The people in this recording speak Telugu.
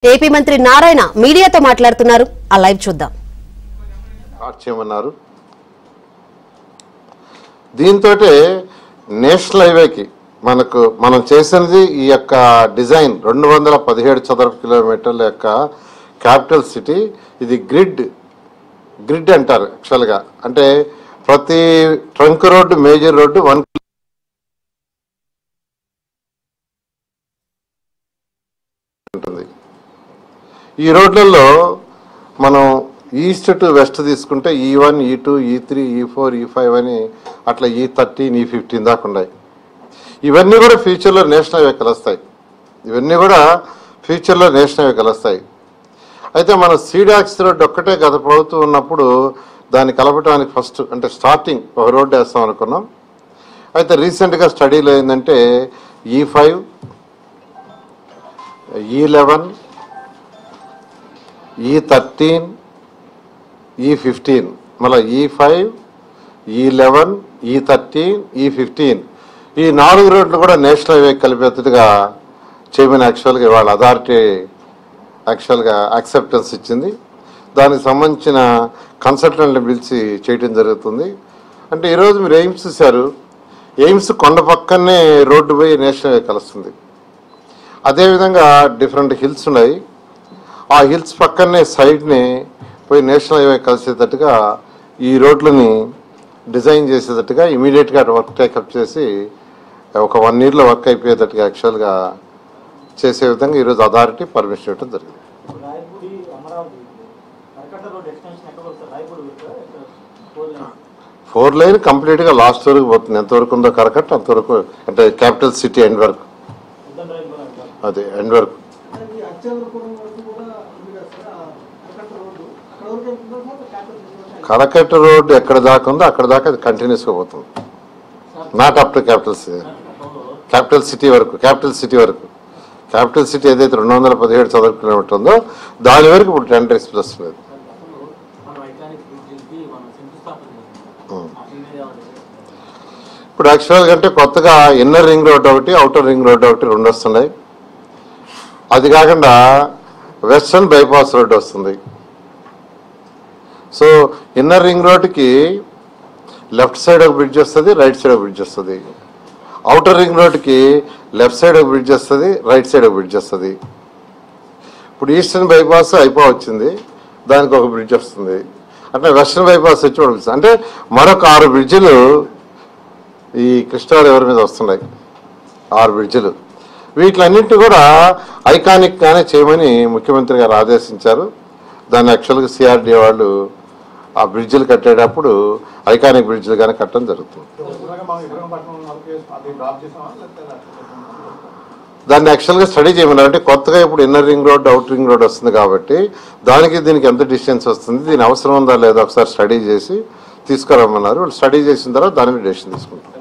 ఏపీ మంత్రి నారాయణ మీడియాతో మాట్లాడుతున్నారు. ఆ లైవ్ చూద్దాం. ఆర్చేమన్నారు దీంతోటే నేషనల్ హైవేకి మనం చేసినది ఈ యొక్క డిజైన్ 217 చదరపు కిలోమీటర్ల యొక్క క్యాపిటల్ సిటీ. ఇది గ్రిడ్ అంటారు యాక్చువల్గా. అంటే ప్రతి ట్రంక్ రోడ్డు మేజర్ రోడ్డు 1 ఉంటుంది. ఈ రోడ్లలో మనం ఈస్ట్ టు వెస్ట్ తీసుకుంటే E1, E2, E3, E4, E5 అని అట్లా E13, E15 దాకా ఉన్నాయి. ఇవన్నీ కూడా ఫ్యూచర్లో నేషనల్ హైవే కలుస్తాయి. అయితే మన సీడాక్స్ రోడ్డు ఒక్కటే గత ప్రభుత్వం ఉన్నప్పుడు దాన్ని కలపడానికి ఫస్ట్ అంటే స్టార్టింగ్ ఒక రోడ్డు వేస్తాం అనుకున్నాం. అయితే రీసెంట్గా స్టడీలో ఏంటంటే E5, E11, E13, E15 మళ్ళీ E5, E11, E13, E15 ఈ 4 రోడ్లు కూడా నేషనల్ హైవే కలిపేట్టుగా చేయమని యాక్చువల్గా ఇవాళ అథారిటీ యాక్చువల్గా యాక్సెప్టెన్స్ ఇచ్చింది. దానికి సంబంధించిన కన్సల్టెంట్ని పిలిచి చేయడం జరుగుతుంది. అంటే ఈరోజు మీరు ఎయిమ్స్ చూశారు. ఎయిమ్స్ కొండ పక్కనే రోడ్డు పోయి నేషనల్ హైవే కలుస్తుంది. అదేవిధంగా డిఫరెంట్ హిల్స్ ఉన్నాయి. ఆ హిల్స్ పక్కనే సైడ్ని పోయి నేషనల్ హైవే కలిసేటట్టుగా ఈ రోడ్లని డిజైన్ చేసేటట్టుగా ఇమీడియట్గా వర్క్ టేకప్ చేసి ఒక 1 yearలో వర్క్ అయిపోయేటట్టుగా యాక్చువల్గా చేసే విధంగా ఈరోజు అథారిటీ పర్మిషన్ ఇవ్వడం జరిగింది. 4 lane కంప్లీట్గా లాస్ట్ వరకు పోతుంది. ఎంతవరకు ఉందో కరకట్ట అంతవరకు, అంటే క్యాపిటల్ సిటీ ఎండ్ వరకు, అదే ఎండ్ వరకు. కరకట్ట రోడ్డు ఎక్కడ దాకా ఉందో అక్కడ దాకా అది కంటిన్యూస్గా పోతుంది. Not up to capital city వరకు. క్యాపిటల్ సిటీ ఏదైతే 217 చదరపు కిలోమీటర్ ఉందో దాని వరకు ఇప్పుడు టెండర్ ఎక్స్ప్రెస్ లేదు. ఇప్పుడు యాక్చువల్గా అంటే కొత్తగా ఇన్నర్ రింగ్ రోడ్ ఒకటి, అవుటర్ రింగ్ రోడ్ ఒకటి 2 వస్తున్నాయి. అది కాకుండా వెస్టర్న్ బైపాస్ రోడ్ వస్తుంది. సో ఇన్నర్ రింగ్ రోడ్కి లెఫ్ట్ సైడ్ ఒక బ్రిడ్జ్ వస్తుంది, రైట్ సైడ్ ఒక బ్రిడ్జ్ వస్తుంది. అవుటర్ రింగ్ రోడ్కి లెఫ్ట్ సైడ్ ఒక బ్రిడ్జ్ వస్తుంది, రైట్ సైడ్ ఒక బ్రిడ్జ్ వస్తుంది. ఇప్పుడు ఈస్టర్న్ బైపాస్ వచ్చింది, దానికి ఒక బ్రిడ్జ్ వస్తుంది. అంటే వెస్టర్న్ బైపాస్ వచ్చి పడుతుంది. అంటే మరొక 6 బ్రిడ్జిలు ఈ కృష్ణా రివర్ మీద వస్తున్నాయి. 6 బ్రిడ్జిలు. వీటిలన్నింటినీ కూడా ఐకానిక్గానే చేయమని ముఖ్యమంత్రి గారు ఆదేశించారు. దాన్ని యాక్చువల్గా CRDA వాళ్ళు ఆ బ్రిడ్జిలు కట్టేటప్పుడు ఐకానిక్ బ్రిడ్జిలు కానీ కట్టడం జరుగుతుంది. దాన్ని యాక్చువల్గా స్టడీ చేయమన్నారు. అంటే కొత్తగా ఇప్పుడు inner ring road, outer ring road వస్తుంది కాబట్టి దానికి దీనికి ఎంత డిస్టెన్స్ వస్తుంది, దీని అవసరం ఉందా లేదా ఒకసారి స్టడీ చేసి తీసుకురమ్మన్నారు. వాళ్ళు స్టడీ చేసిన తర్వాత దాని మీద డెసిషన్ తీసుకుంటారు.